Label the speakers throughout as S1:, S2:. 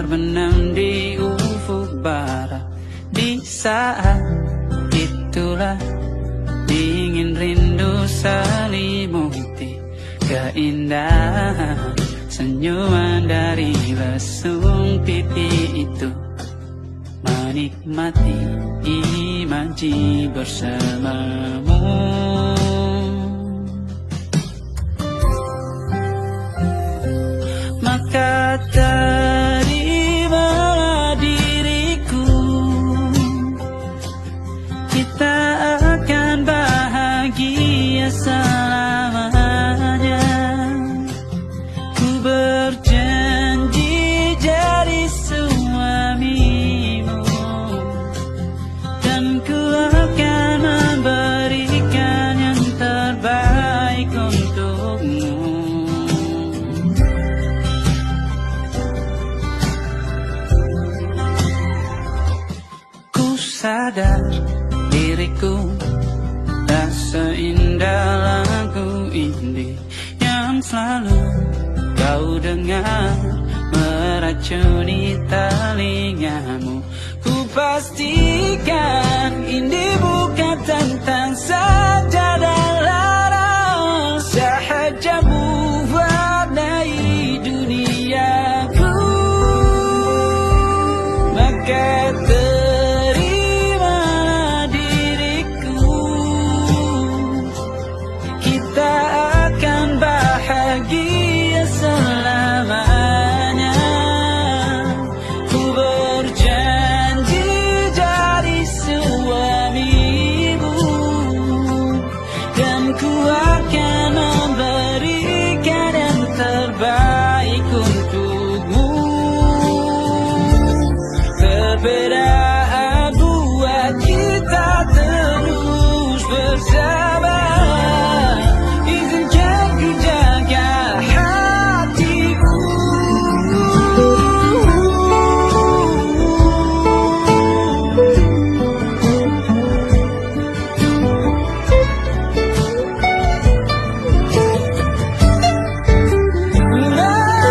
S1: terbenam di ufuk barat. Di saat itulah dingin rindu selimuti keindahan senyuman dari lesung pipi itu. Menikmati imaji bersamamu. Maka terimalah diriku, kita akan bahagia selamanya. Ku berjanji jadi suamimu, dan ku akan memberikan yang terbaik untukmu. Ku sadar diriku tak seindah lagu ini yang selalu kau dengar meracuni telingamu. Ku pastikan ini bukan tentang sajadah larang, sahaja mewarnai duniaku. Maka terimalah diriku, kita akan bahagia selamanya. Ku berjanji jadi suamimu, dan ku akan memberikan yang terbaik untukmu. Perbedaan buat kita terus bersama. Izinkan ku jaga hatimu. Maka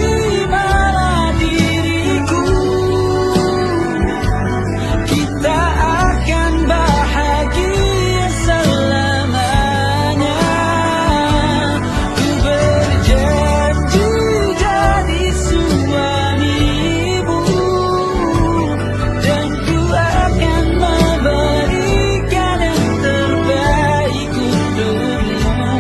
S1: terimalah diriku, kita akan bahagia selamanya. Ku berjanji jadi suamimu, dan ku akan memberikan yang terbaik untukmu.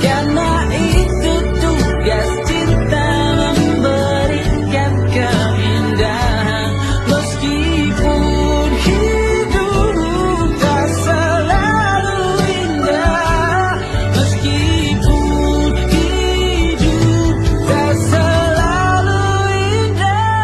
S1: Karena itu tugas cinta, memberikan keindahan. Meskipun hidup tak selalu indah, meskipun hidup tak selalu indah.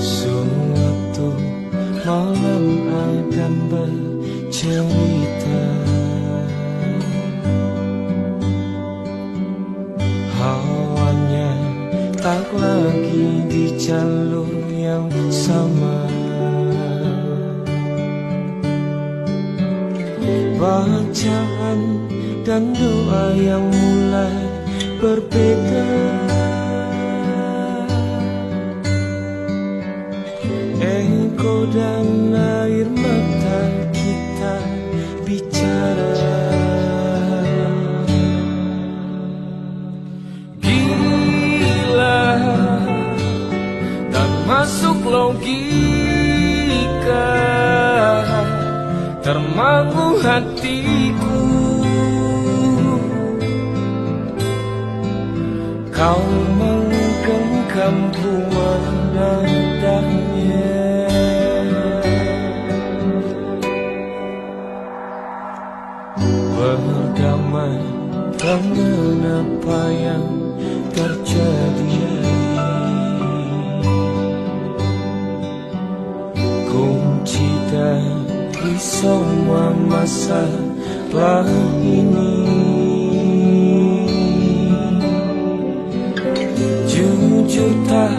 S2: Suatu malam Adam bercerita, hawanya tak lagi di jalur yang sama. Bacaan dan doa yang mulai berbeda. Engkau dan air mata kita bicara. Gila, tak masuk logika, termangu hatiku. Kau menggenggam nadanya, berdamai dengan apa yang terjadi. dari semua masalah ini. Jujur tak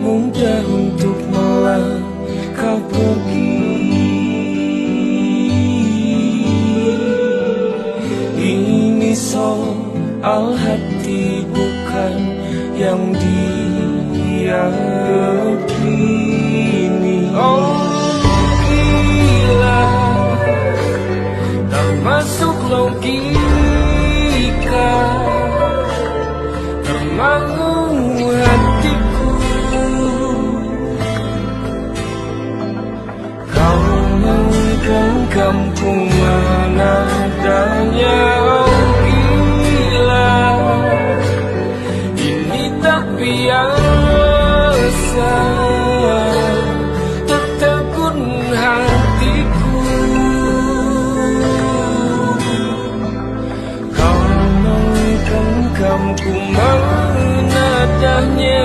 S2: mudah untuk melangkah pergi. Ini soal hati bukan yang diyakini. Oh gila, tak masuk logika, termangu hatiku. Kau menggenggam mana adanya. Oh gila, ini tak biasa, tertegun hatiku. Kau menggenggamku mana adanya.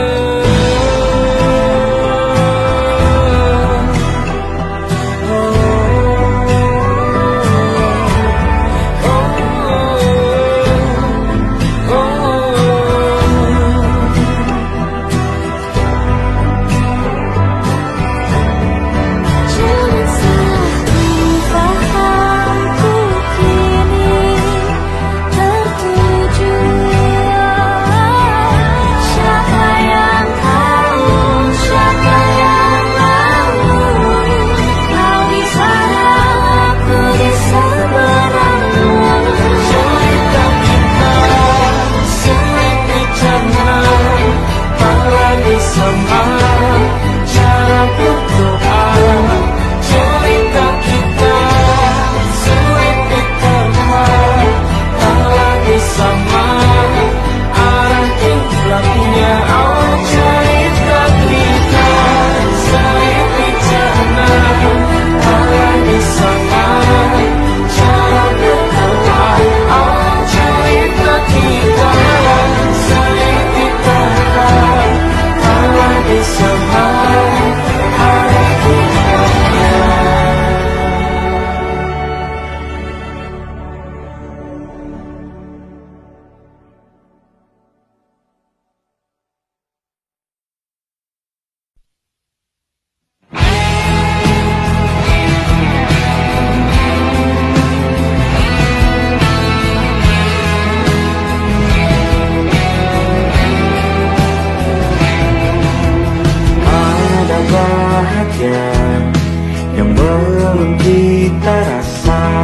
S2: Yang belum kita rasa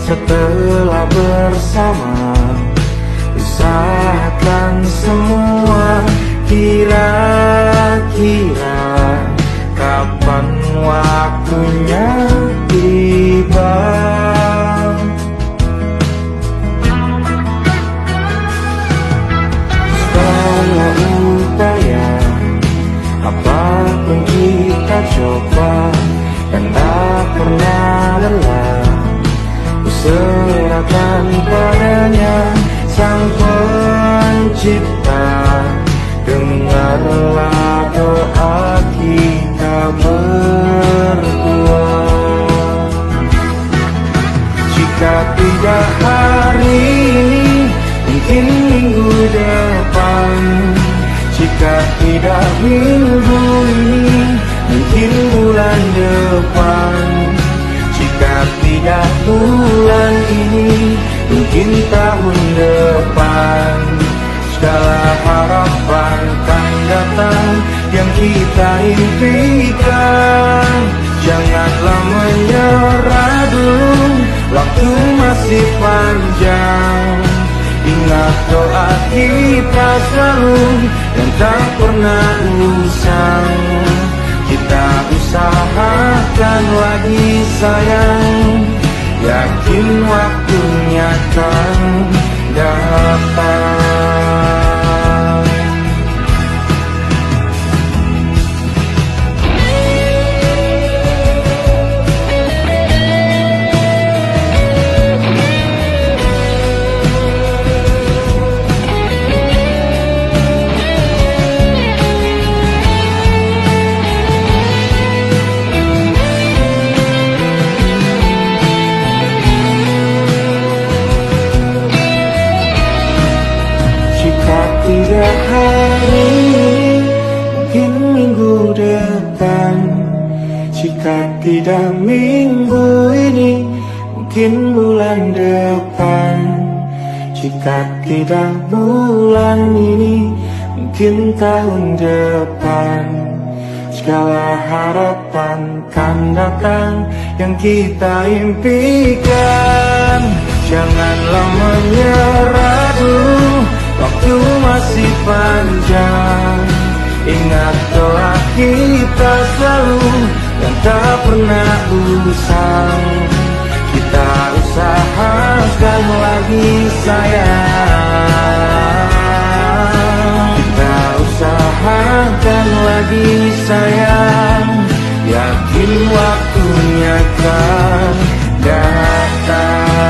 S2: setelah bersama, usahakan semua. Kira-kira kapan waktunya tiba? Setelah upaya apapun kita coba, dan tak pernah lelah, serahkan padanya Sang Pencipta. Dengarlah doa kita berdua. Jika tidak hari ini, mungkin minggu depan. Jika tidak minggu ini, mungkin bulan depan. Jika tidak bulan ini, mungkin tahun depan. Segala harapan kan datang yang kita impikan. Janganlah menyerah dulu, waktu masih panjang. Ingat doa kita selalu dan tak pernah usang. Kita usahakan lagi sayang, yakin waktunya akan datang. tidak minggu ini, mungkin bulan depan. Jika tidak bulan ini, mungkin tahun depan. Segala harapan kan datang yang kita impikan. Janganlah menyerah dulu, waktu masih panjang. Ingat doa kita selalu dan tak pernah usang. Kita usahakan lagi sayang. Kita usahakan lagi sayang. Yakin waktunya kan datang.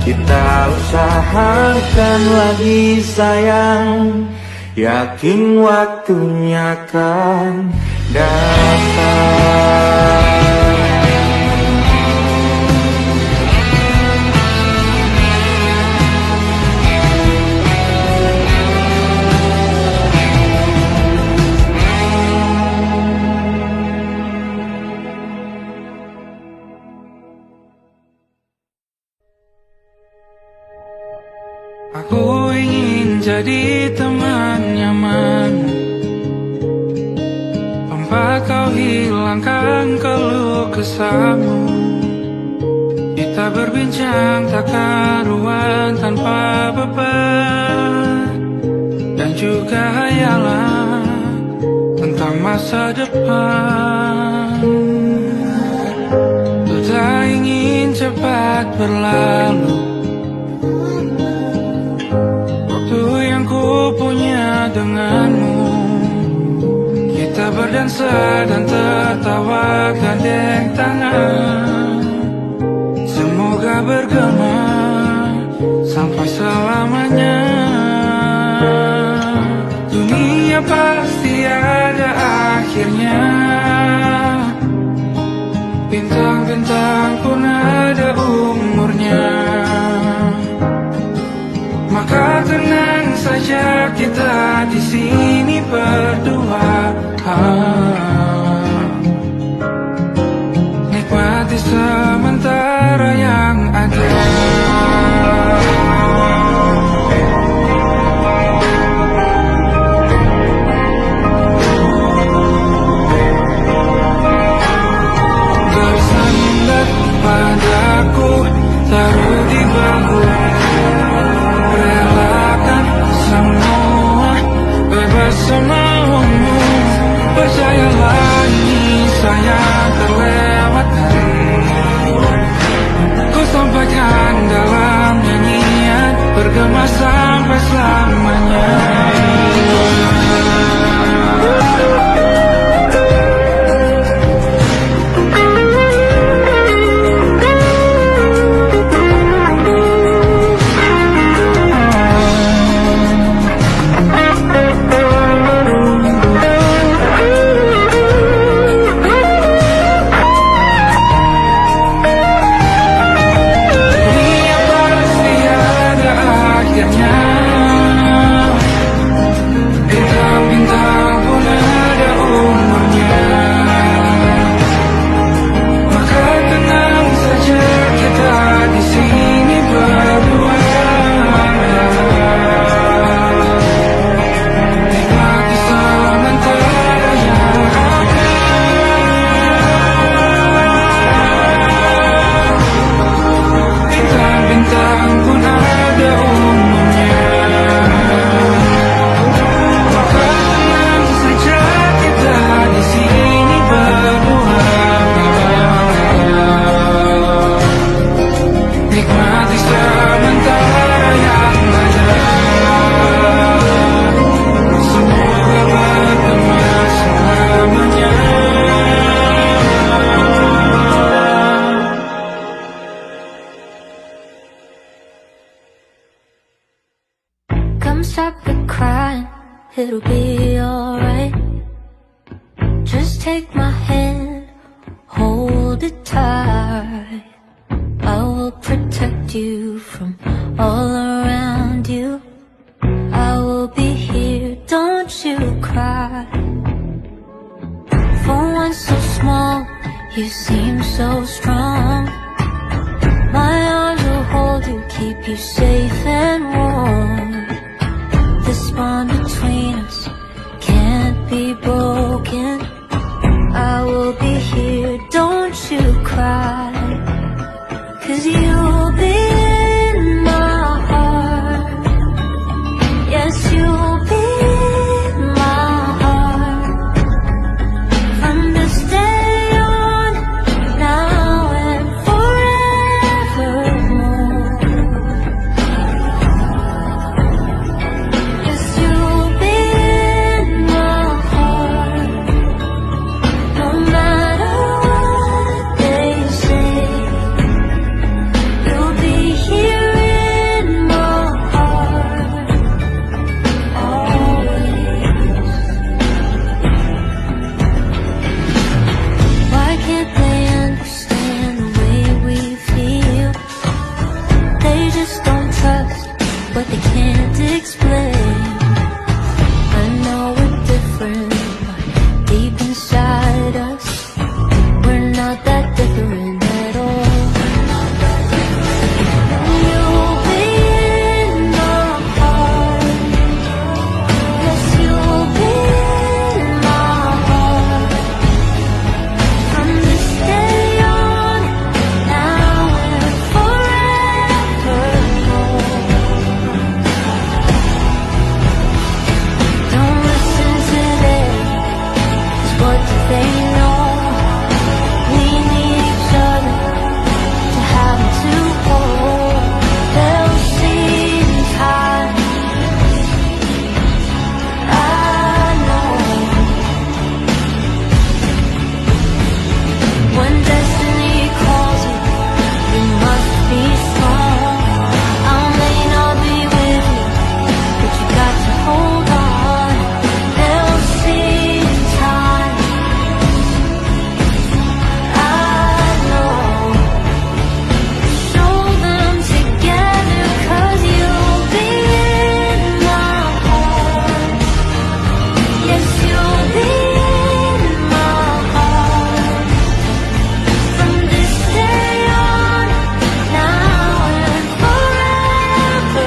S2: Kita usahakan lagi sayang. Yakin waktunya kan datang.
S3: Aku ingin jadi teman nyaman, tempat kau hilangkan keluh kesahmu. Kita berbincang tak karuan tanpa beban, dan juga hayalan tentang masa depan. Ku tak ingin cepat berlalu, ku punya denganmu. Kita berdansa dan tertawa gandeng tangan. Semoga bergema sampai selamanya. Dunia pasti ada akhirnya, bintang-bintang pun ada umurnya. Maka tenang saja kita di sini berdua. Nikmati sementara yang ada. Bersandar padaku, taruh di bahu. Semua bebas semaumu. Percayalah ini sayang terlewatkan. Ku sampaikan dalam nyanyian, bergema sampai selamanya.
S4: It'll be alright. Just take my hand, hold it tight. I will protect you from all around you. I will be here, don't you cry. For one so small, you seem so strong. My arms will hold you, keep you safe and warm. This bond between us can't be broken. I will be here, don't you cry, 'cause you'll be in my heart. Yes, you'll be in my heart. From this day on, now and forevermore. Yes, you'll be in my heart. No matter what they say, you'll be here in my heart, always. Why can't they understand the way we feel? They just don't trust what they can't explain. I know we're different, but deep inside us, we're not that different at all. You'll be in my heart. Yes, you'll be in my heart. From this day on, now and forevermore. Don't listen to them, 'cause what do they know? We need each other to have and to hold. They'll see in time, I know. When destiny calls you, you must be strong. I may not be with you, but you got to hold on. They'll see in time, I know. Show them together, 'cause you'll be in my heart. Yes, you'll be in my heart. From this day on, now and forevermore.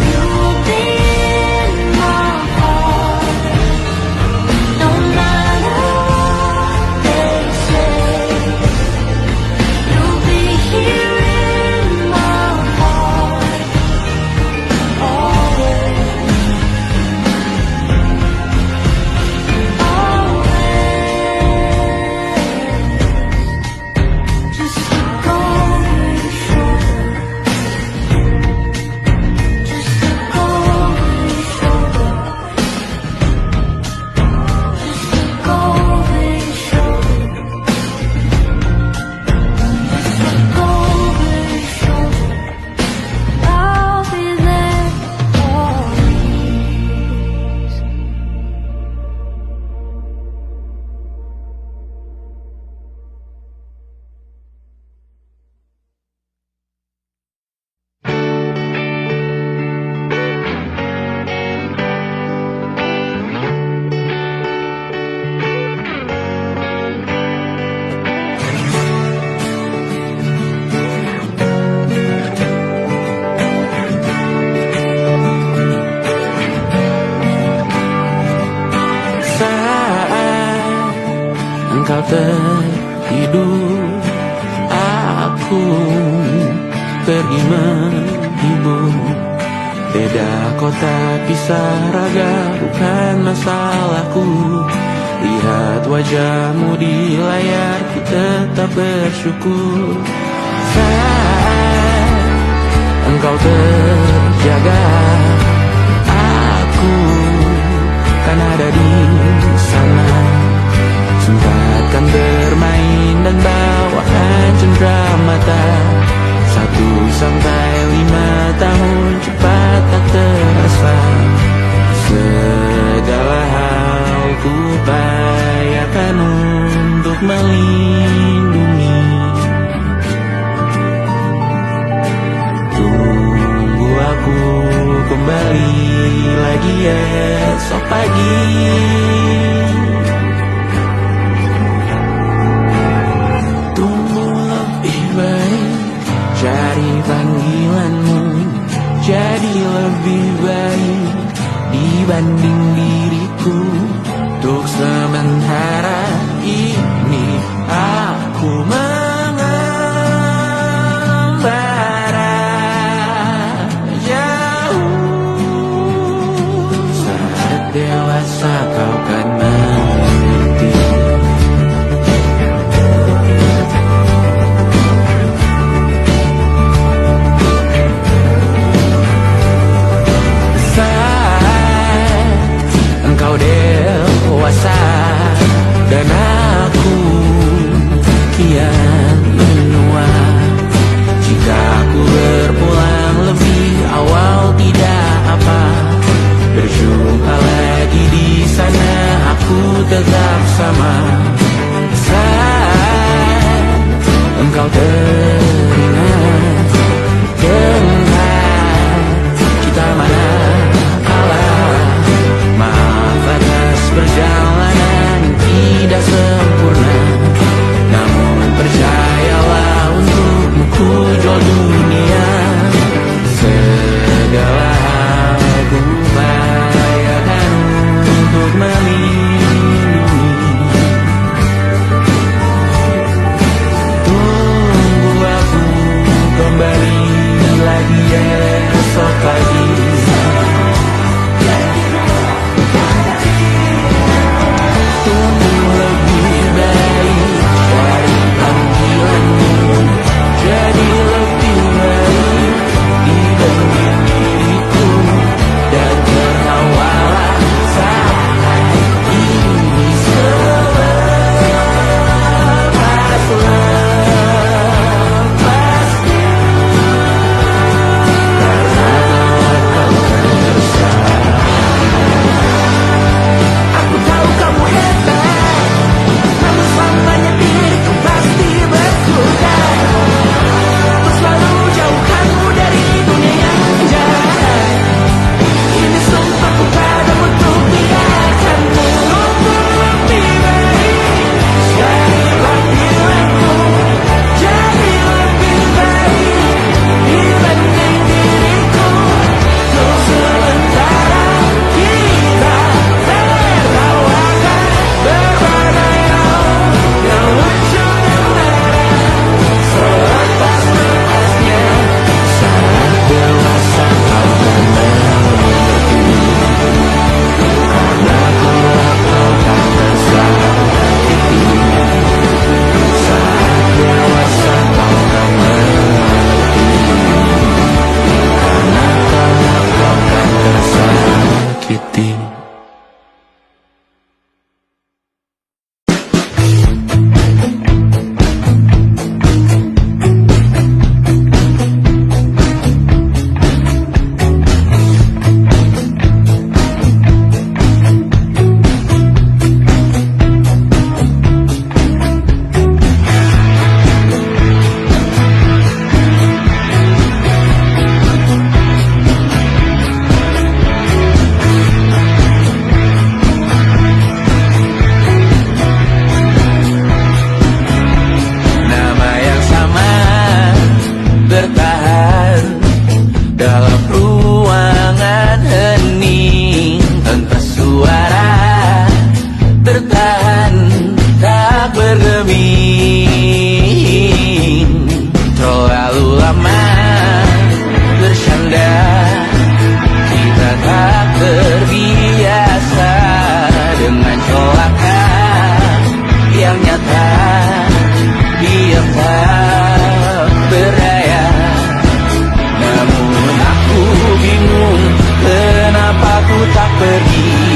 S4: You'll be in my heart. No matter what they say, you'll be here in my heart, always, always. Just look over your shoulder. Just look over your shoulder. Just look over your shoulder. Just look over your shoulder. I'll be there always.
S3: Saat engkau tertidur, aku pergi menghibur. Beda kota, pisah raga, bukan masalahku. Lihat wajahmu di layar, ku tetap bersyukur. Saat engkau terjaga, aku kan ada di sana. Sempatkan bermain dan bawaan cenderamata. 1-5 tahun cepat tak terasa. Segala hal ku upayakan untuk melindungi. Tunggu aku kembali.
S2: kembali lagi esok pagi. Tumbuh lebih baik, cari panggilanmu, jadi lebih baik dibanding diriku. Untuk sementara ini aku mengembara jauh. Saat dewasa kau kan mengerti. Engkau dewasa dan aku kian menua. Jika aku berpulang lebih awal tidak apa, berjumpa lagi di sana aku tetap sama. Saat engkau teringat tentang kita mana perjalanan tidak sempurna, namun percayalah untukmu ku jual dunia. Segala hal ku upayakan untuk melindungi. Tunggu aku kembali lagi esok pagi.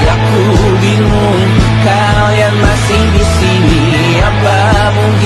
S2: Aku bingung, kalian masih di sini. Apa mungkin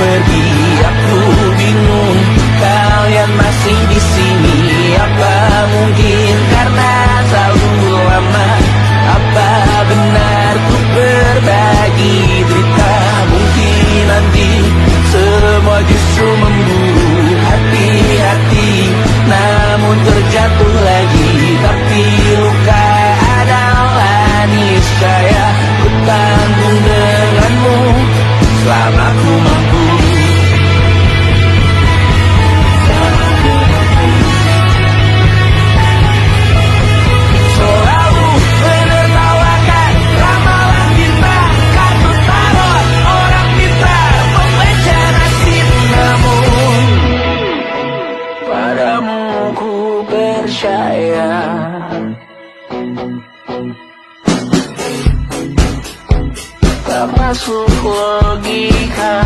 S2: pergi. Aku bingung, kalian masih di sini. Apa mungkin karena terlalu lama? Apa benar ku berbagi cerita? Mungkin nanti semua justru memburu hati-hati, namun terjatuh lagi. Tapi luka adalah niscaya, ku tanggung denganmu selama ku mampu. Selalu menertawakan ramalan bintang, kartu tarot orang pintar, pembaca nasib. Namun padamu ku percaya. Tak masuk logika.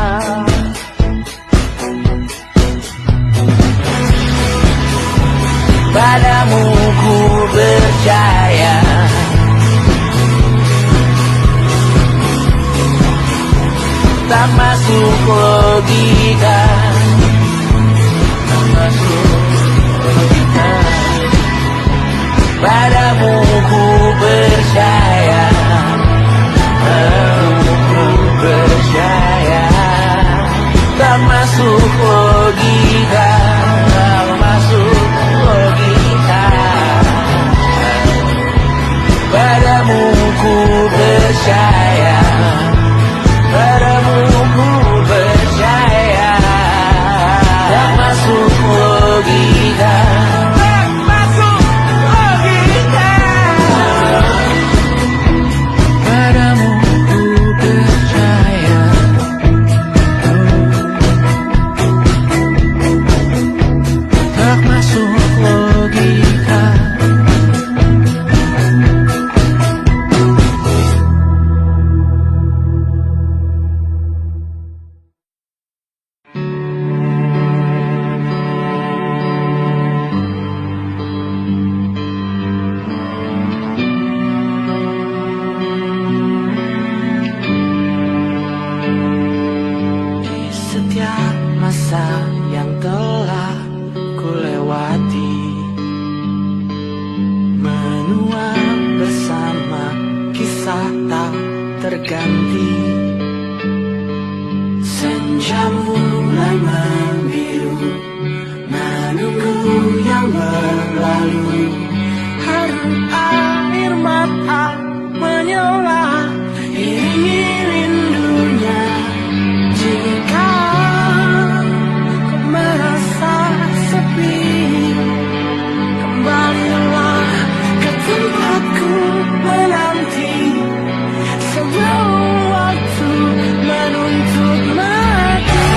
S2: Padamu ku percaya. Tak masuk logika. Tak masuk logika. Padamu ku percaya. Padamu ku percaya. Tak masuk logika. Tak masuk logika. Padamu ku percaya. Padamu ku percaya. Tak masuk logika. Tak masuk logika. Padamu ku percaya. Tak masuk logika. Di setiap masa yang telah ku lewati, menua bersama kisah tak terganti. Senja mulai membiru, menunggu yang berlalu. Haru air mata menyala, iringi rindunya. Jika kau merasa sepi, kembalilah ke tempatku menanti. Sebelum waktu menuntut mati,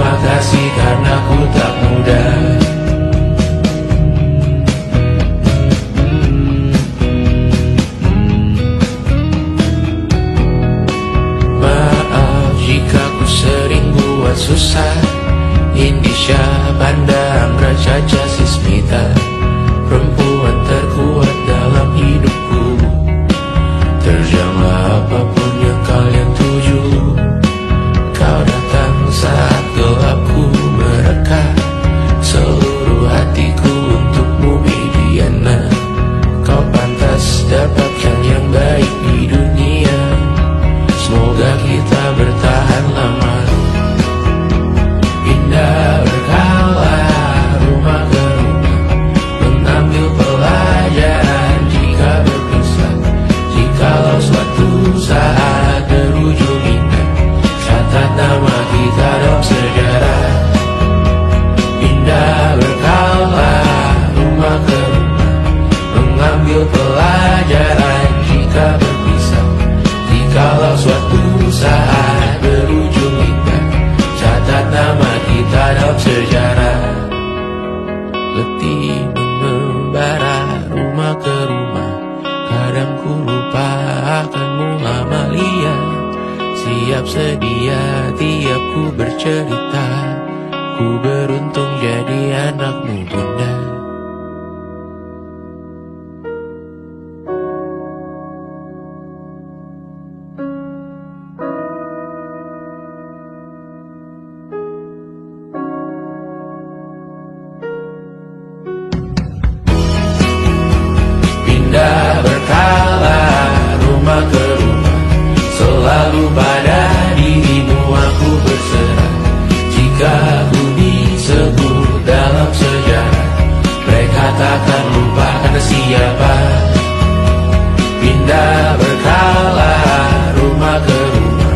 S3: Terima kasih karena ku tak mudah. Maaf jika ku sering buat susah. Indisha Pandang Raja Sismita, perempuan terkuat dalam hidupku. Terjanglah apapun yang kalian tuju. Kau datang saat gelapku mereka. Seluruh hatiku untukmu Mediana. Kau pantas dapatkan yang baik di dunia. Semoga kita bertahan lama. Pindah berkala rumah ke rumah, mengambil pelajaran jika berpisah. Jikalau suatu saat berujung indah, catat nama kita dalam sejarah. Pindah berkala rumah ke rumah, mengambil pelajaran jika berpisah. Jikalau suatu saat berujung indah, catat nama kita dalam sejarah. Letih mengembara rumah ke rumah, kadang ku lupa akanmu Amalia. Siap sedia tiap ku bercerita, ku beruntung jadi anakmu bunda. Pindah berkala rumah ke rumah, selalu pada dirimu aku berserah. Jika aku disebut dalam sejarah, mereka takkan lupa karena siapa. Pindah berkala rumah ke rumah,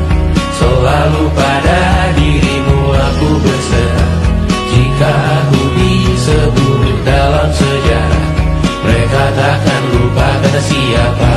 S3: selalu pada dirimu aku berserah. Jika aku disebut dalam sejarah, mereka takkan lupa kata siapa.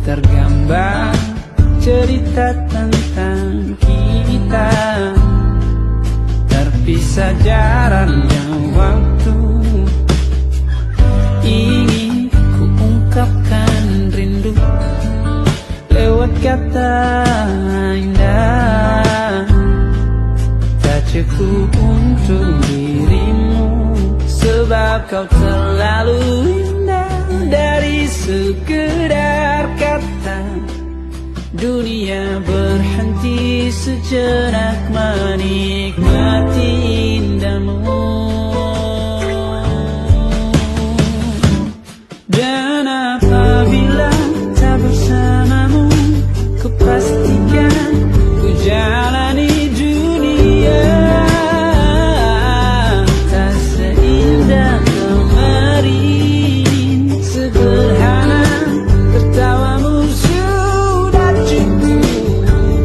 S3: Tergambar cerita tentang kita, terpisah jaraknya waktu. Ingin ku ungkapkan rindu lewat kata indah. Tak cukup untuk dirimu, sebab kau terlalu indah. Dari sekedar kata, dunia berhenti sejenak menikmati indahmu. Dan apabila tak bersamamu, kupastikan ku jalani dunia tak seindah kemarin. Sederhana tertawamu sudah cukup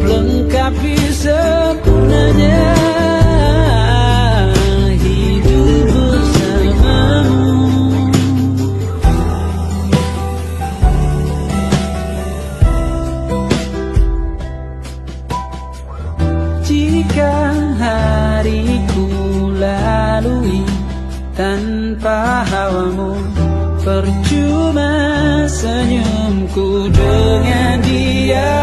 S3: lengkapi sempurnanya hidup bersamamu. Jika hariku lalui tanpa hawamu, percuma senyumku dengan dia.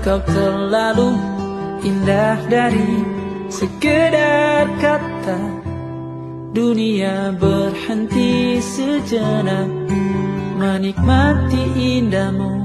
S1: kau terlalu indah dari sekedar kata. Dunia berhenti sejenak menikmati indahmu.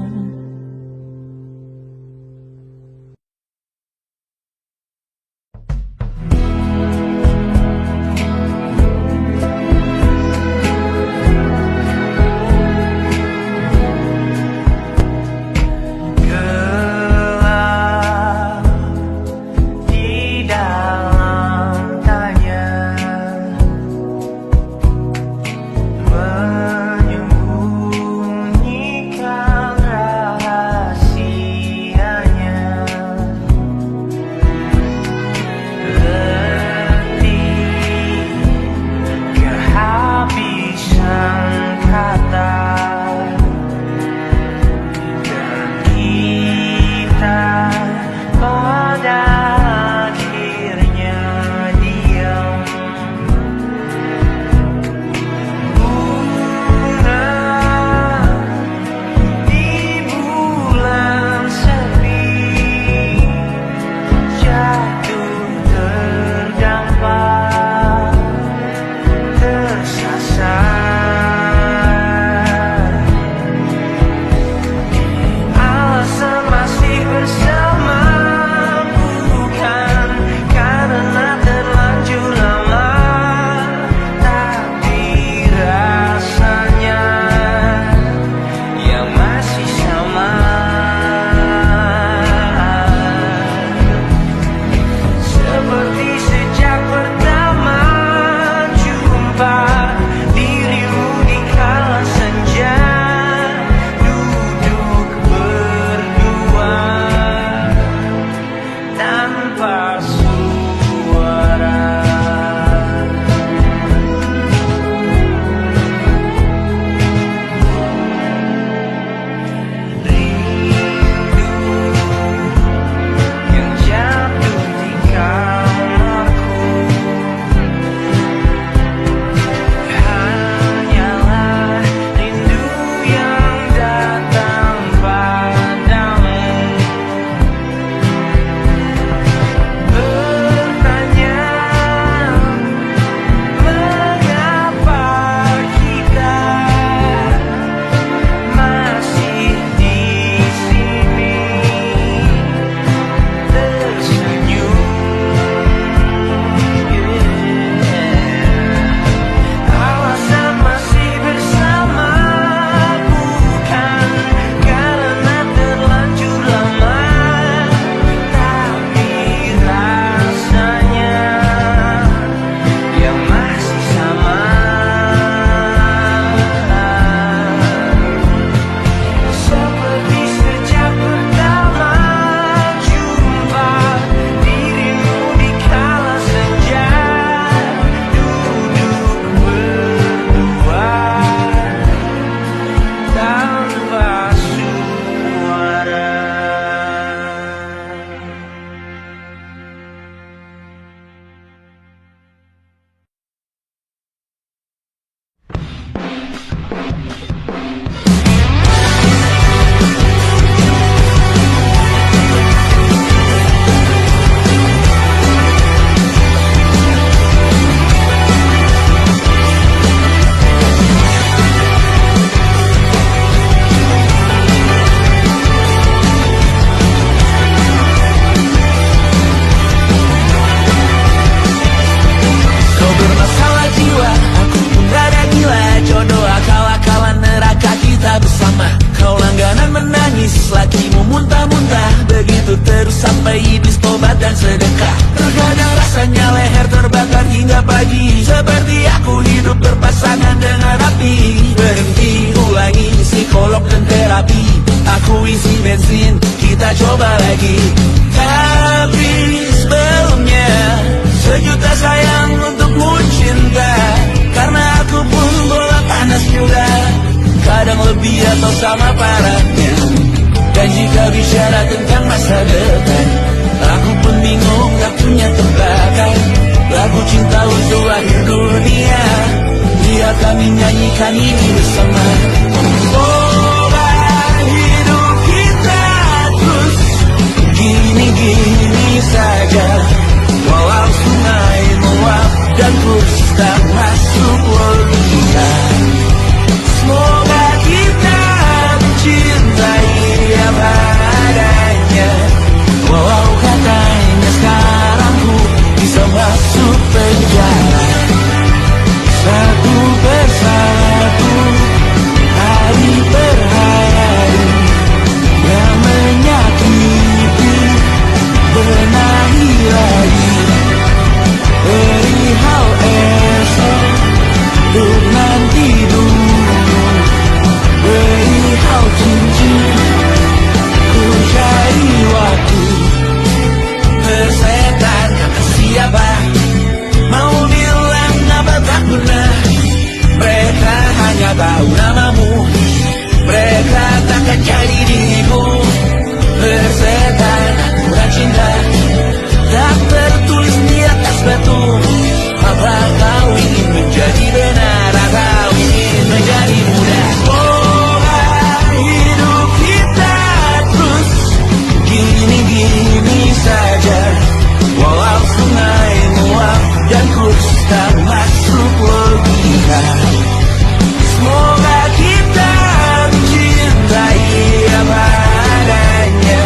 S2: gini saja, walau sungai meluap dan kurus tak masuk logika. Semoga kita mencintai apa adanya,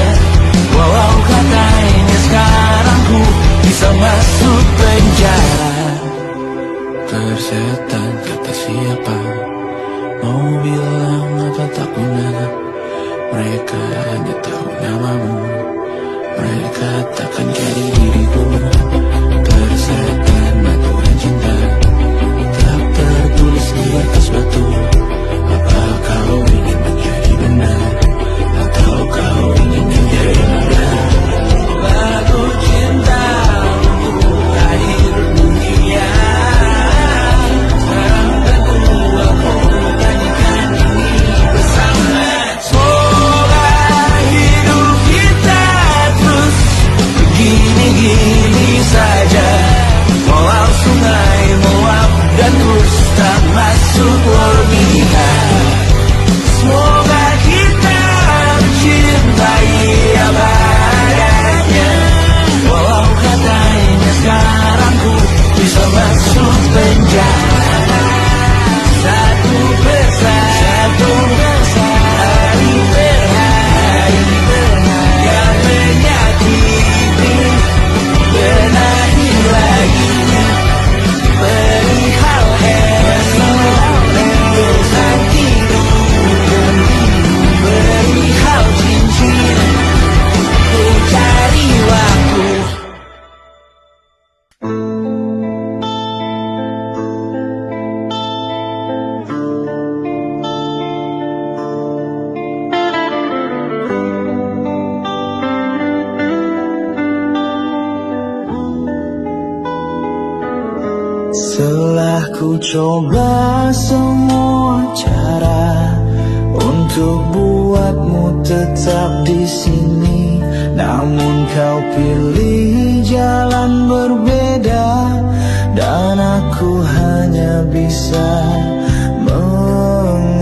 S2: walau katanya sekarang ku bisa masuk penjara.
S3: Persetan kata siapa, mau bilang apa tak guna. Mereka hanya tahu namamu, mereka takkan jadi diriku. Persetan aturan cinta tak tertulis di atas batu. Apa kau ingin menjadi benar, atau kau ingin menjadi benar?
S2: Lagu cinta untuk akhir dunia. Sekarang tentu aku nyanyikan ini bersama. Semoga hidup kita terus begini-gini saja, walau sungai meluap dan terus tak masuk logika. Semoga kita mencintai apa adanya, walau katanya sekarang ku bisa masuk penjara. Satu persatu, hari per hari, yang menyakiti benahi lagi. Perihal esok, bosan tidur, perihal cincin, ku cari waktu. Setelah ku coba semua cara untuk buatmu tetap di sini, namun kau pilih jalan berbeda, dan aku hanya bisa mengamini.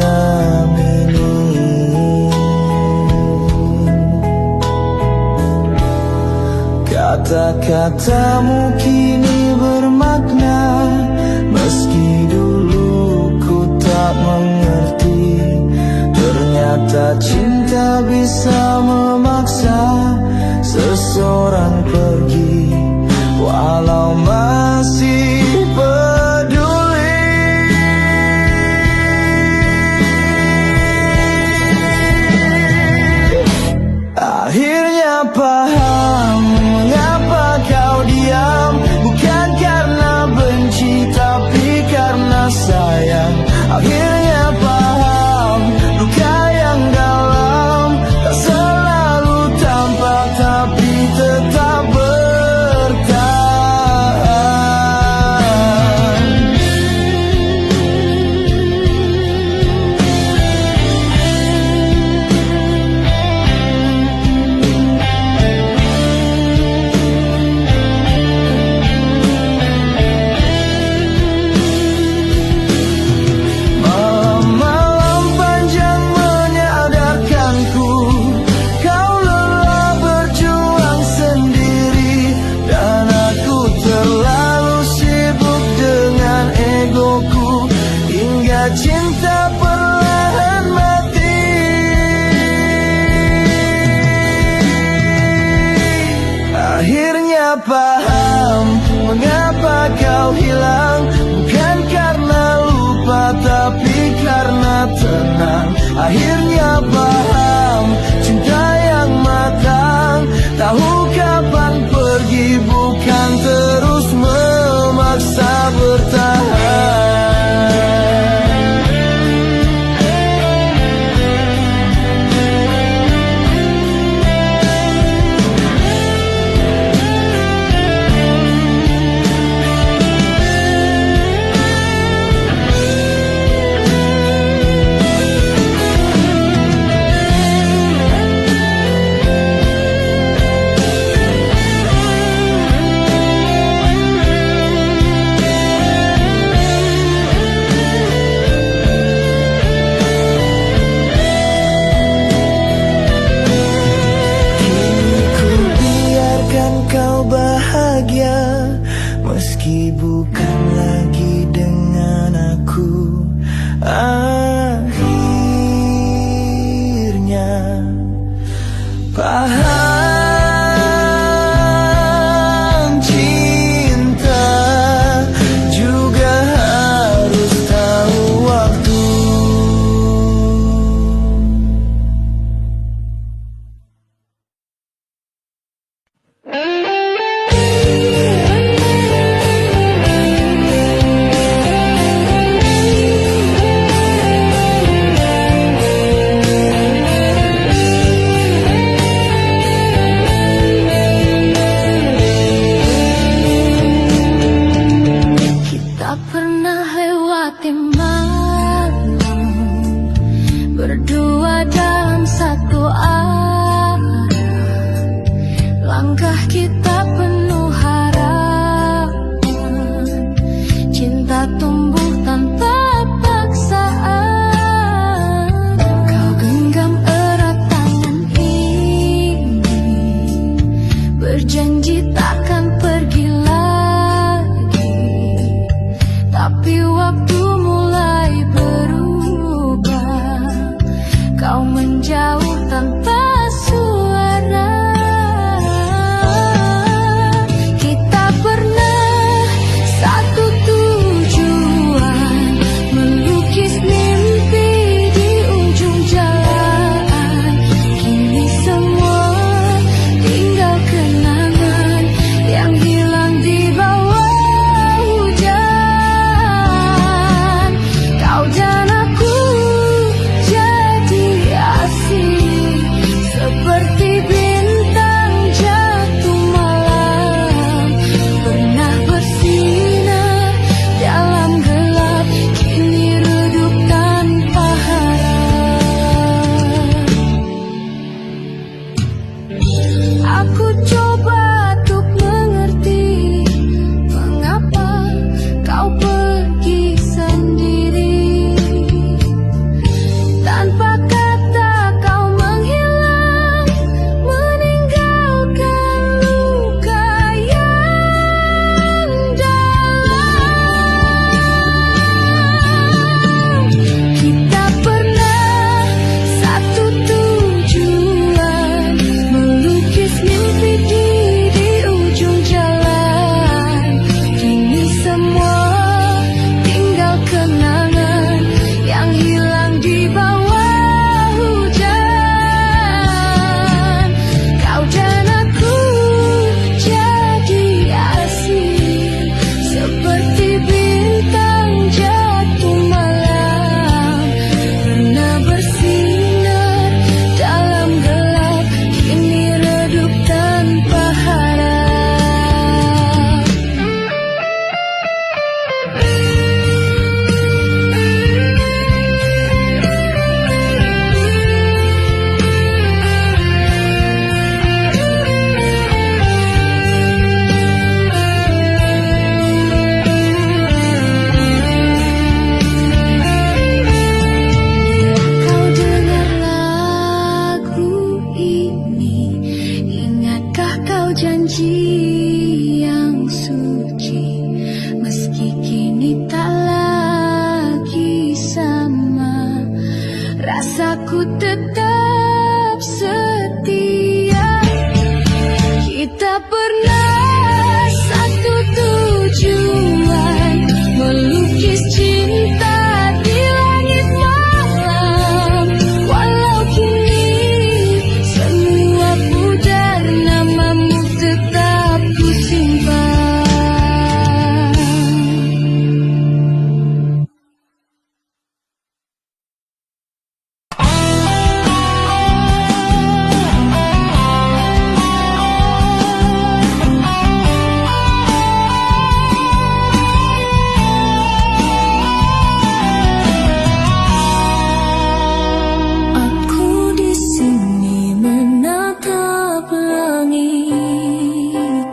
S2: Kata-katamu kini bermakna, meski dulu ku tak mengerti. Ternyata cinta bisa memaksa seseorang pergi, walau masih peduli. Akhirnya paham mengapa kau diam, bukan karena benci tapi karena sayang. Akhirnya paham luka yang dalam tak selalu tampak tapi tetap bertahan. Malam-malam panjang menyadarkanku, kau lelah berjuang sendiri, dan aku terlalu sibuk dengan egoku, hingga cinta perlahan mati. Akhirnya paham mengapa kau hilang, bukan karena lupa tapi karena tenang. Akhirnya paham cinta yang matang, tahu kapan pergi, bukan terus memaksa bertahan.
S4: Langkah kita penuh harapan, cinta tumbuh tanpa paksaan. Kau genggam erat tangan ini, berjanji takkan pergi lagi. Tapi waktu mulai berubah, kau menjauh tanpa suara. Kita pernah satu tujuan, melukis mimpi di ujung jalan. Kini semua tinggal kenangan yang hilang di bawah hujan. Kau dan aku jadi asing, seperti bintang jatuh malam. Pernah bersinar dalam gelap, kini redup tanpa harap. Aku coba untuk mengerti mengapa kau pergi sendiri. Tanpa kata kau menghilang, meninggalkan luka yang dalam. Kita pernah satu tujuan, melukis mimpi di ujung jalan. Kini semua tinggal kenangan yang hilang di bawah hujan. Kau dan aku jadi asing, seperti bintang jatuh malam. Pernah bersinar dalam gelap, kini redup tanpa harap. Kau dengar lagu ini, ingatkah kau janji yang suci? Meski kini tak lagi sama, rasaku tetap setia. Kita pernah satu tujuan, melukis cinta di langit malam. Walau kini semua pudar, namamu tetap ku simpan. Aku di sini menatap langit,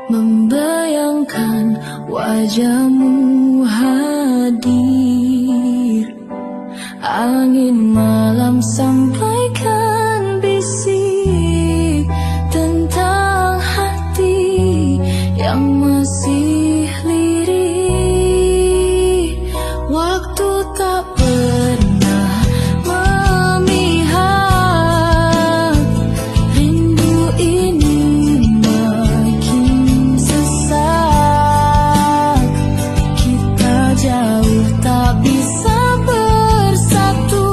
S4: membayangkan wajahmu hadir. Angin malam sampaikan bisik tentang hati yang masih lirih. Waktu tak pernah memihak, rindu ini makin sesak. Kita jauh tak bisa bersatu,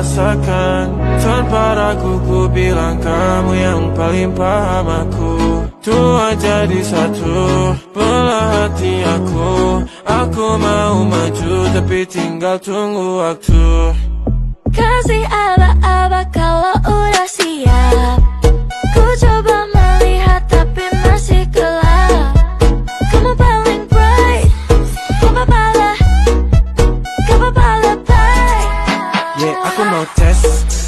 S3: rasakan. Tanpa ragu ku bilang kamu yang paling paham aku. Tua jadi satu, belah hati aku. Aku mau maju tapi tinggal tunggu waktu.
S4: Kasih aba-aba kalau udah siap. Ku coba melihat tapi masih gelap. Kamu paling bright, gak apa-apa lebay.
S3: Yeah, aku mau tes,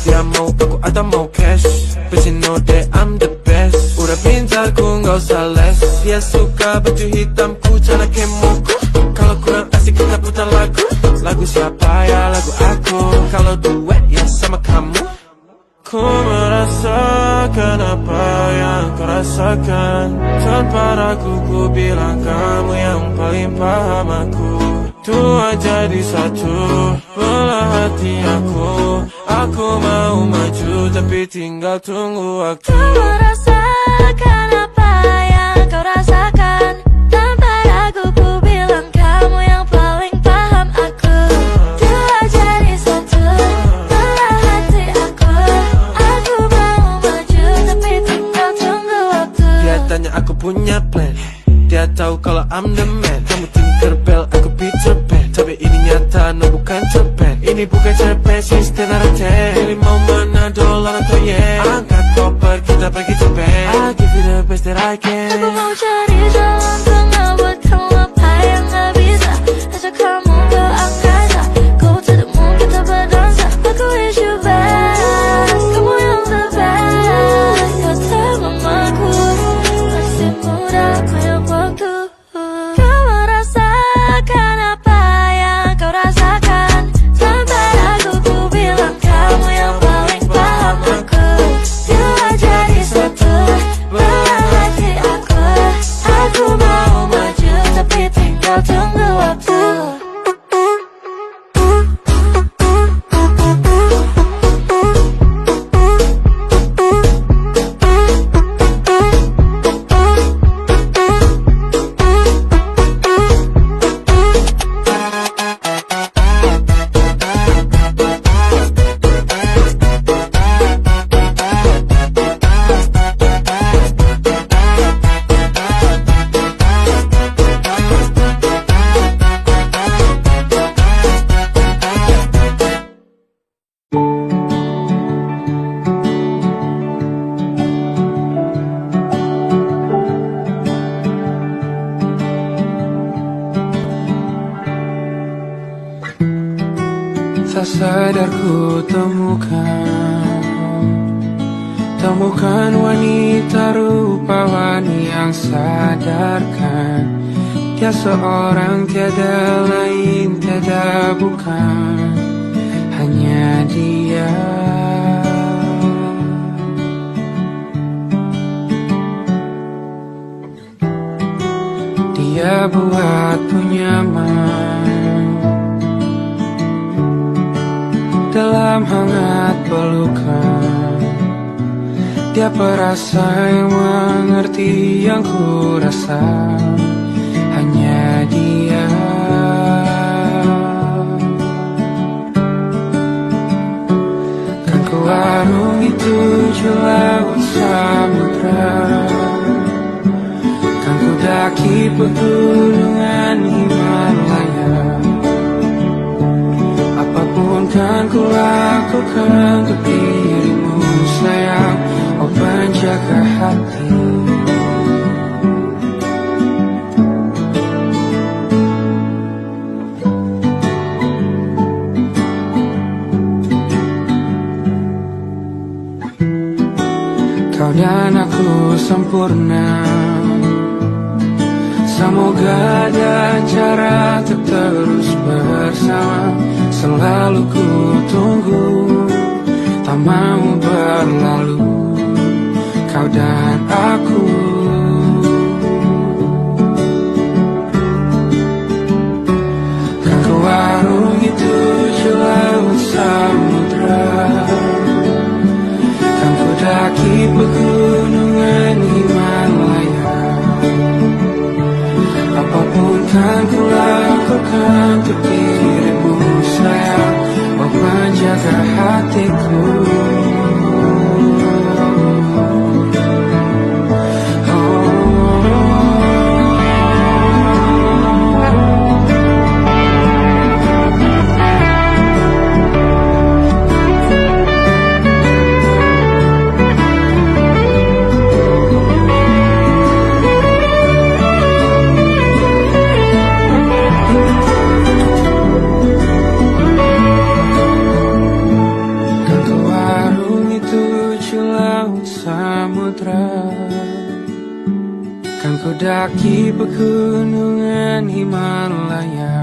S3: dia mau aku atau mau cash. But you know that I'm the best. Udah pintar ku gak usah les. Dia suka baju hitamku, celana kemoku. Kalau kurang asik kita putar lagu. Lagu siapa ya? Lagu aku. Kalau duet ya sama kamu. Ku merasakan apa yang kau rasakan. Tanpa ragu ku bilang kamu yang paling paham aku. Tua jadi satu, belah hati aku. Aku mau maju tapi tinggal tunggu waktu.
S4: Ku merasakan apa yang kau rasakan. Tanpa ragu ku bilang kamu yang paling paham aku. Dua jadi satu, belah hati aku. Aku mau maju tapi tinggal tunggu waktu.
S3: Dia tanya aku punya plan. Dia tahu kalau I'm the man. Kamu Tinkerbell, aku Peter Pan. Tapi ini nyata, no bukan cerpen. Ini bukan cerpen, she's 10 out of 10. Pilih mau mana, dolar atau yen. Angkat koper, kita pergi Japan. I'll give you the best that I can.
S4: Aku mau cari jalan tengah buat kamu apa yang gak bisa. Ajak kamu ke angkasa, go to the moon kita berdansa. Aku wish you best, kamu yang the best. Kata mamaku, masih muda banyak waktu. Kau merasakan apa yang kau rasakan. Tanpa ragu ku bilang kamu yang paling paham aku. Dua jadi satu, belah hati aku. Aku mau maju tapi tinggal tunggu waktu.
S3: Tak sadar ku temukan wanita rupawan yang sadarkan. Dia seorang tiada lain, tiada bukan, hanya dia. Dia buatku nyaman dalam hangat pelukan. Dia perasa yang mengerti yang ku rasa, hanya dia. Kan ku arungi 7 laut samudra, kan ku daki pegunungan Himalaya. Apapun kan ku lakukan untuk dirimu sayang, oh penjaga hati. Kau dan aku sempurna, semoga ada cara untuk terus bersama. Selalu ku tunggu, tak mau berlalu, kau dan aku. Kan ku arungi 7 laut samudra, kan ku daki pegunungan Himalaya. Apapun kan ku lakukan untuk dirimu sayang, oh
S1: penjaga hatiku. Kan ku daki pegunungan Himalaya.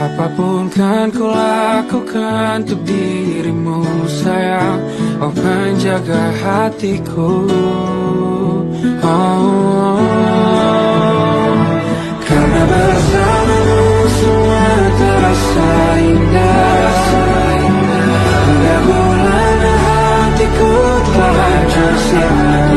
S1: Apapun kan ku lakukan untuk dirimu sayang, oh penjaga hatiku. Oh, karena bersamamu semua terasa indah. Hingga mulanya hatiku telah tersirat.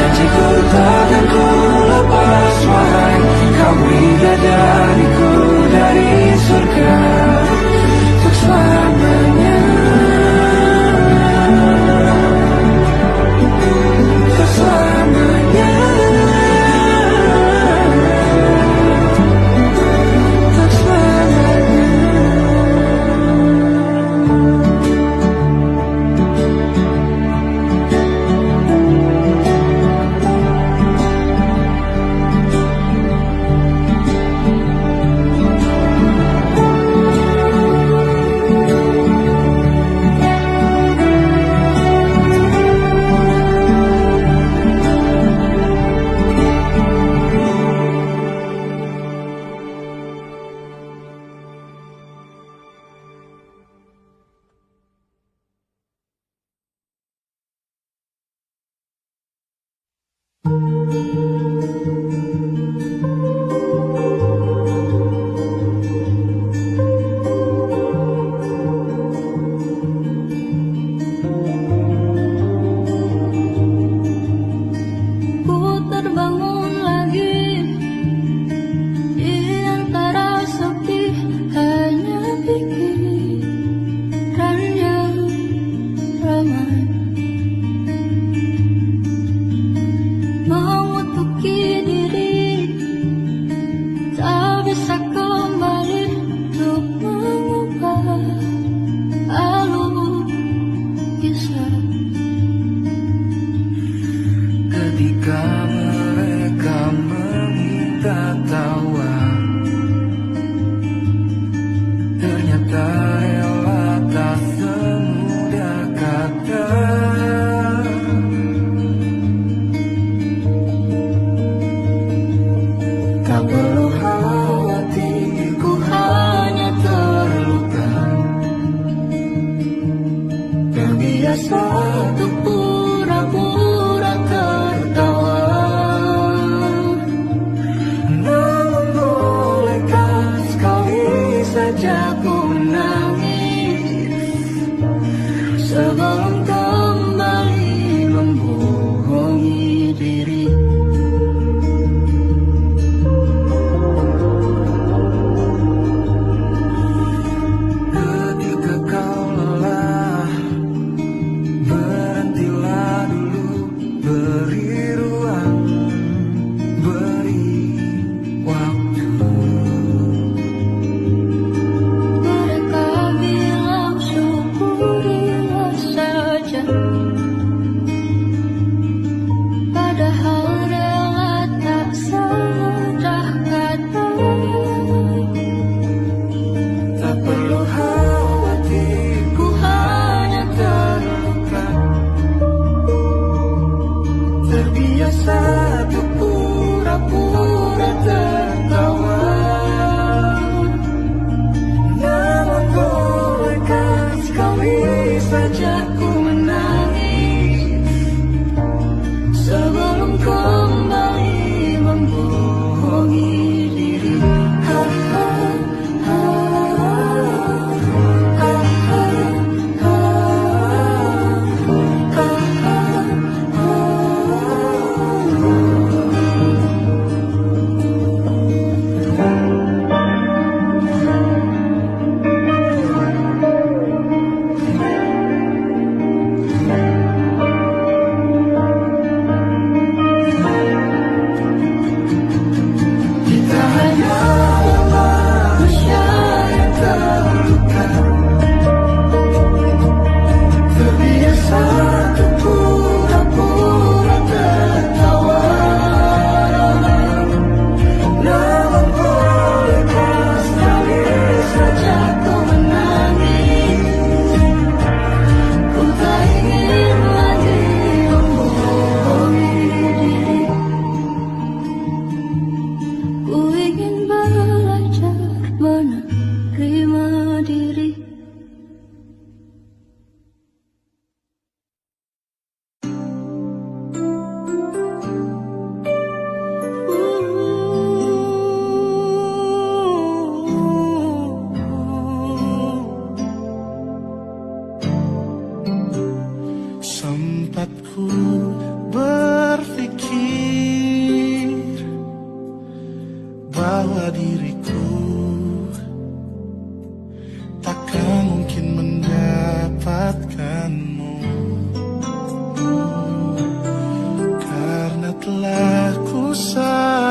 S1: Janjiku takkan ku lepas, wahai kau bidadariku dari surga untuk selamanya. Untuk selamanya. Untuk selamanya.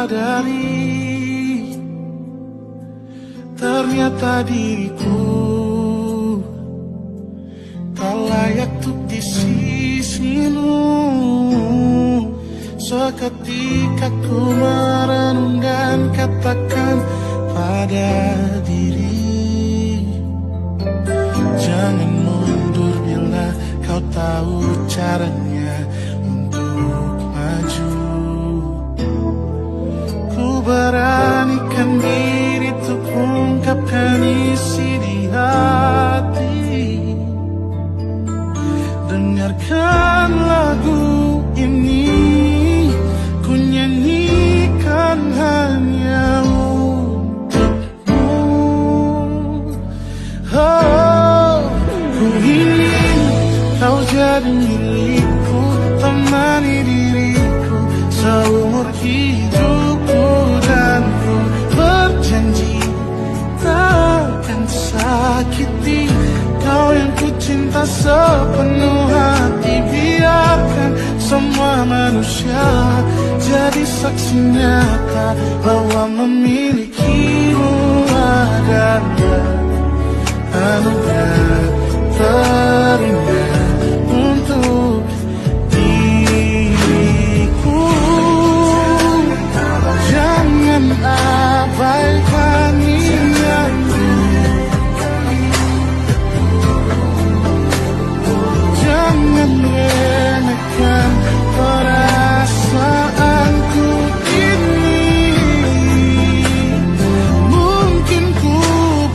S3: sadari ternyata diriku tak layak untuk di sisimu. Seketika ku merenung dan katakan pada diri, jangan mundur bila kau tahu caranya untuk maju. Ku beranikan diri untuk ungkapkan isi di hati. Dengarkan lagu ini, ku nyanyikan hanya untukmu. Oh, ku ingin kau jadi milikku, temani diriku seumur hidupku. Dan ku berjanji takkan sakiti kau yang ku cinta sepenuh hati. Biarkan semua manusia jadi saksi nyata bahwa memilikimu adalah anugerah terindah untuk diriku. Jangan abaikan niatku, jangan remehkan perasaanku ini. Mungkin ku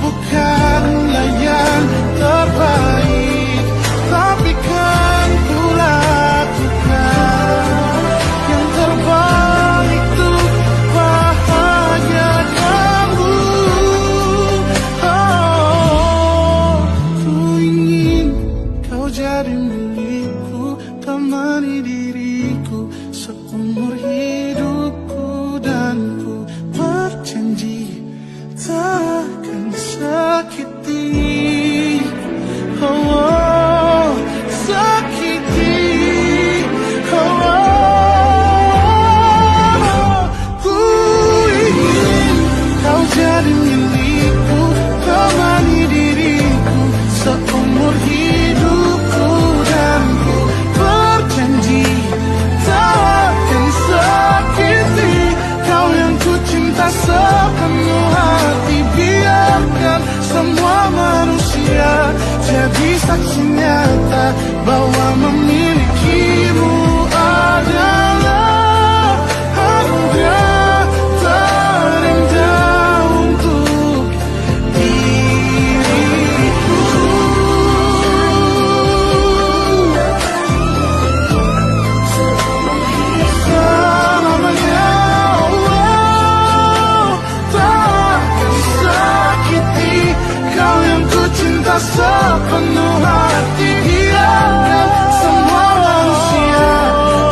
S3: bukanlah yang terbaik, tapi kan ku lakukan yang terbaik untuk bahagiakanmu. Oh, ku ingin kau jadi milikku, temani diriku seumur hidupku. Dan ku berjanji takkan sakiti, oh, sakiti, oh. Ku ingin kau jadi milikku, temani diriku seumur hidupku. Dan ku berjanji takkan sakiti kau yang ku cinta sepenuh hati. Biarkan semua manusia jadi saksi nyata bahwa memilikimu adalah anugerah terindah untuk diriku. Selamanya, oh, takkan sakiti kau yang ku cinta sepenuh hati. Biarkan semua manusia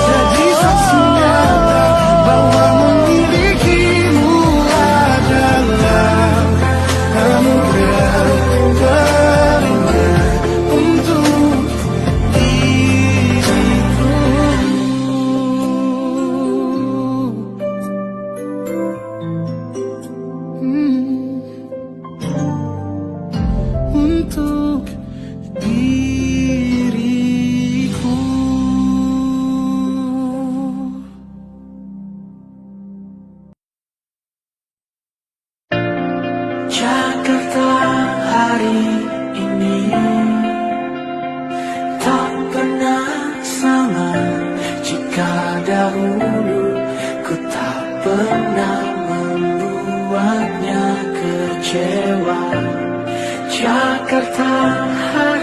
S3: jadi saksi nyata bahwa memilikimu adalah anugerah terindah untuk diriku. Untuk diriku.
S1: Jakarta hari ini tak pernah sama. Jika dahulu ku tak pernah membuatnya kecewa. Jakarta hari